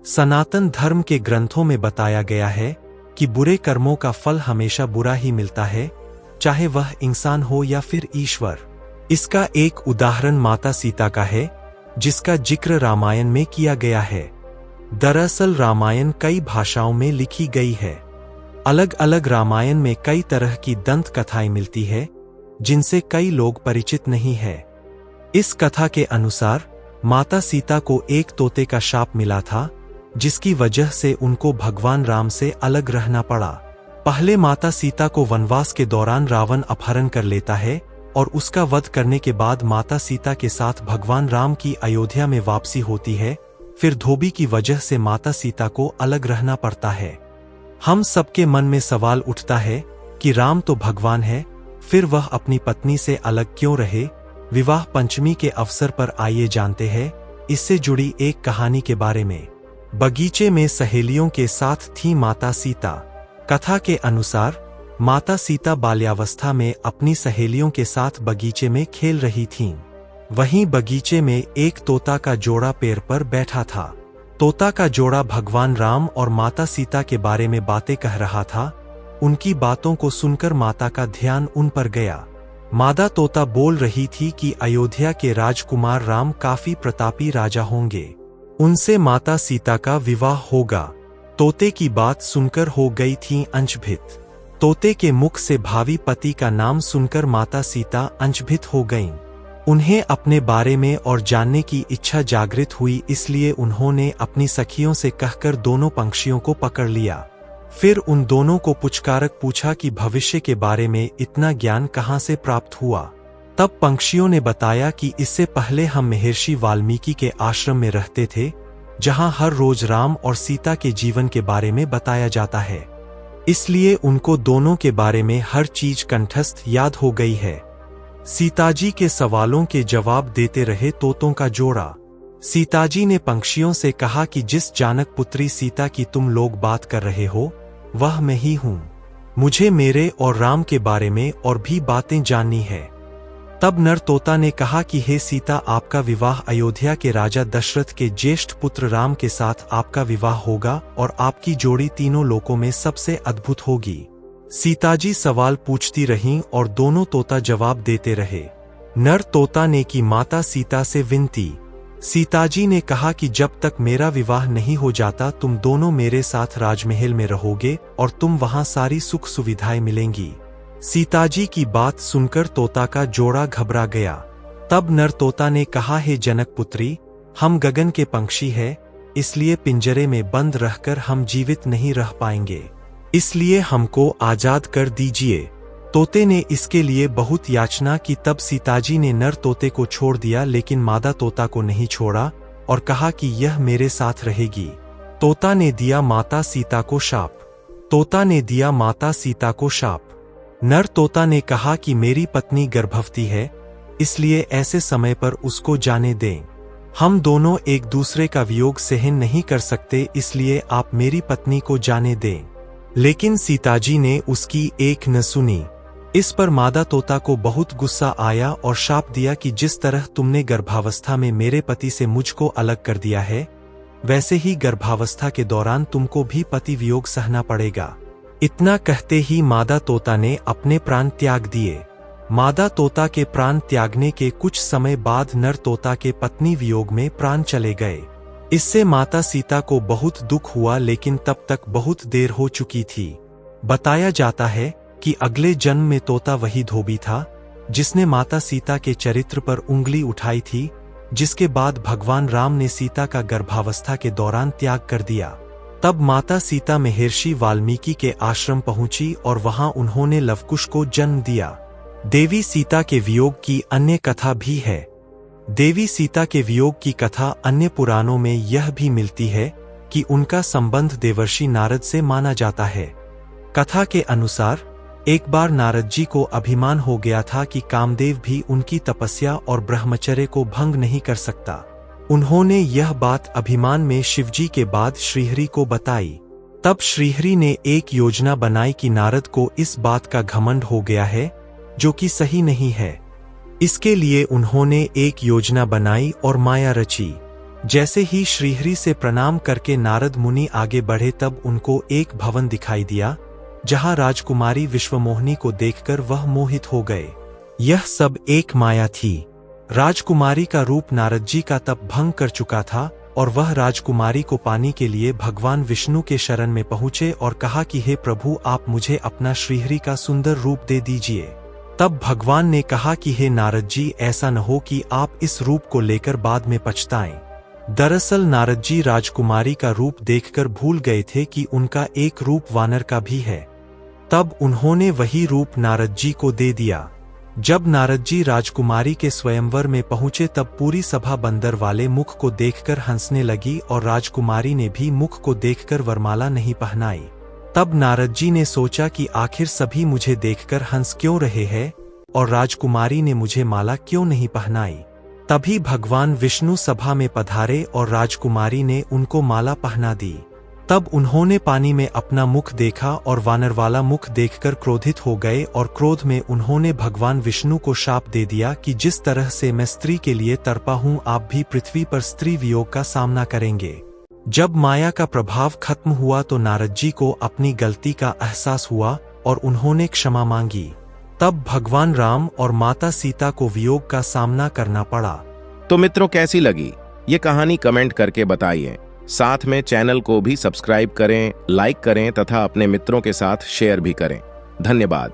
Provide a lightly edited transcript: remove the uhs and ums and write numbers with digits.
सनातन धर्म के ग्रंथों में बताया गया है कि बुरे कर्मों का फल हमेशा बुरा ही मिलता है, चाहे वह इंसान हो या फिर ईश्वर। इसका एक उदाहरण माता सीता का है, जिसका जिक्र रामायण में किया गया है। दरअसल रामायण कई भाषाओं में लिखी गई है। अलग अलग रामायण में कई तरह की दंत कथाएं मिलती है, जिनसे कई लोग परिचित नहीं है। इस कथा के अनुसार माता सीता को एक तोते का शाप मिला था, जिसकी वजह से उनको भगवान राम से अलग रहना पड़ा। पहले माता सीता को वनवास के दौरान रावण अपहरण कर लेता है और उसका वध करने के बाद माता सीता के साथ भगवान राम की अयोध्या में वापसी होती है। फिर धोबी की वजह से माता सीता को अलग रहना पड़ता है। हम सबके मन में सवाल उठता है कि राम तो भगवान है, फिर वह अपनी पत्नी से अलग क्यों रहे। विवाह पंचमी के अवसर पर आइए जानते हैं इससे जुड़ी एक कहानी के बारे में। बगीचे में सहेलियों के साथ थी माता सीता। कथा के अनुसार माता सीता बाल्यावस्था में अपनी सहेलियों के साथ बगीचे में खेल रही थीं। वहीं बगीचे में एक तोता का जोड़ा पेड़ पर बैठा था। तोता का जोड़ा भगवान राम और माता सीता के बारे में बातें कह रहा था। उनकी बातों को सुनकर माता का ध्यान उन पर गया। मादा तोता बोल रही थी कि अयोध्या के राजकुमार राम काफी प्रतापी राजा होंगे, उनसे माता सीता का विवाह होगा। तोते की बात सुनकर हो गई थीं अचंभित। तोते के मुख से भावी पति का नाम सुनकर माता सीता अचंभित हो गईं। उन्हें अपने बारे में और जानने की इच्छा जागृत हुई, इसलिए उन्होंने अपनी सखियों से कहकर दोनों पंछियों को पकड़ लिया। फिर उन दोनों को पुचकारक पूछा कि भविष्य के बारे में इतना ज्ञान कहाँ से प्राप्त हुआ। तब पंछियों ने बताया कि इससे पहले हम महर्षि वाल्मीकि के आश्रम में रहते थे, जहां हर रोज राम और सीता के जीवन के बारे में बताया जाता है। इसलिए उनको दोनों के बारे में हर चीज कंठस्थ याद हो गई है। सीताजी के सवालों के जवाब देते रहे तोतों का जोड़ा। सीताजी ने पंछियों से कहा कि जिस जानक पुत्री सीता की तुम लोग बात कर रहे हो, वह मैं ही हूं। मुझे मेरे और राम के बारे में और भी बातें जाननी है। तब नर तोता ने कहा कि हे सीता, आपका विवाह अयोध्या के राजा दशरथ के ज्येष्ठ पुत्र राम के साथ आपका विवाह होगा और आपकी जोड़ी तीनों लोकों में सबसे अद्भुत होगी। सीताजी सवाल पूछती रहीं और दोनों तोता जवाब देते रहे। नर तोता ने की माता सीता से विनती। सीताजी ने कहा कि जब तक मेरा विवाह नहीं हो जाता तुम दोनों मेरे साथ राजमहल में रहोगे और तुम वहां सारी सुख सुविधाएं मिलेंगी। सीताजी की बात सुनकर तोता का जोड़ा घबरा गया। तब नर तोता ने कहा, हे जनक पुत्री, हम गगन के पंछी हैं, इसलिए पिंजरे में बंद रहकर हम जीवित नहीं रह पाएंगे, इसलिए हमको आजाद कर दीजिए। तोते ने इसके लिए बहुत याचना की। तब सीताजी ने नर तोते को छोड़ दिया, लेकिन मादा तोता को नहीं छोड़ा और कहा कि यह मेरे साथ रहेगी। तोता ने दिया माता सीता को शाप। तोता ने दिया माता सीता को शाप। नर तोता ने कहा कि मेरी पत्नी गर्भवती है, इसलिए ऐसे समय पर उसको जाने दें। हम दोनों एक दूसरे का वियोग सहन नहीं कर सकते, इसलिए आप मेरी पत्नी को जाने दें। लेकिन सीताजी ने उसकी एक न सुनी। इस पर मादा तोता को बहुत गुस्सा आया और शाप दिया कि जिस तरह तुमने गर्भावस्था में मेरे पति से मुझको अलग कर दिया है, वैसे ही गर्भावस्था के दौरान तुमको भी पति वियोग सहना पड़ेगा। इतना कहते ही मादा तोता ने अपने प्राण त्याग दिए। मादा तोता के प्राण त्यागने के कुछ समय बाद नर तोता के पत्नी वियोग में प्राण चले गए। इससे माता सीता को बहुत दुख हुआ, लेकिन तब तक बहुत देर हो चुकी थी। बताया जाता है कि अगले जन्म में तोता वही धोबी था जिसने माता सीता के चरित्र पर उंगली उठाई थी, जिसके बाद भगवान राम ने सीता का गर्भावस्था के दौरान त्याग कर दिया। तब माता सीता महर्षि वाल्मीकि के आश्रम पहुंची और वहां उन्होंने लवकुश को जन्म दिया। देवी सीता के वियोग की अन्य कथा भी है। देवी सीता के वियोग की कथा अन्य पुराणों में यह भी मिलती है कि उनका संबंध देवर्षि नारद से माना जाता है। कथा के अनुसार एक बार नारद जी को अभिमान हो गया था कि कामदेव भी उनकी तपस्या और ब्रह्मचर्य को भंग नहीं कर सकता। उन्होंने यह बात अभिमान में शिवजी के बाद श्रीहरि को बताई। तब श्रीहरि ने एक योजना बनाई कि नारद को इस बात का घमंड हो गया है, जो कि सही नहीं है। इसके लिए उन्होंने एक योजना बनाई और माया रची। जैसे ही श्रीहरि से प्रणाम करके नारद मुनि आगे बढ़े तब उनको एक भवन दिखाई दिया, जहां राजकुमारी विश्वमोहिनी को देखकर वह मोहित हो गए। यह सब एक माया थी। राजकुमारी का रूप नारद जी का तप भंग कर चुका था और वह राजकुमारी को पाने के लिए भगवान विष्णु के शरण में पहुंचे और कहा कि हे प्रभु, आप मुझे अपना श्रीहरि का सुंदर रूप दे दीजिए। तब भगवान ने कहा कि हे नारद जी, ऐसा न हो कि आप इस रूप को लेकर बाद में पछताएं। दरअसल नारद जी राजकुमारी का रूप देखकर भूल गए थे कि उनका एक रूप वानर का भी है। तब उन्होंने वही रूप नारद जी को दे दिया। जब नारद जी राजकुमारी के स्वयंवर में पहुंचे तब पूरी सभा बंदर वाले मुख को देखकर हंसने लगी और राजकुमारी ने भी मुख को देखकर वरमाला नहीं पहनाई। तब नारद जी ने सोचा कि आखिर सभी मुझे देखकर हंस क्यों रहे हैं और राजकुमारी ने मुझे माला क्यों नहीं पहनाई। तभी भगवान विष्णु सभा में पधारे और राजकुमारी ने उनको माला पहना दी। तब उन्होंने पानी में अपना मुख देखा और वानर वाला मुख देखकर क्रोधित हो गए और क्रोध में उन्होंने भगवान विष्णु को शाप दे दिया कि जिस तरह से मैं स्त्री के लिए तड़पा हूं, आप भी पृथ्वी पर स्त्री वियोग का सामना करेंगे। जब माया का प्रभाव खत्म हुआ तो नारद जी को अपनी गलती का एहसास हुआ और उन्होंने क्षमा मांगी। तब भगवान राम और माता सीता को वियोग का सामना करना पड़ा। तो मित्रों, कैसी लगी ये कहानी कमेंट करके बताइए। साथ में चैनल को भी सब्सक्राइब करें, लाइक करें तथा अपने मित्रों के साथ शेयर भी करें। धन्यवाद।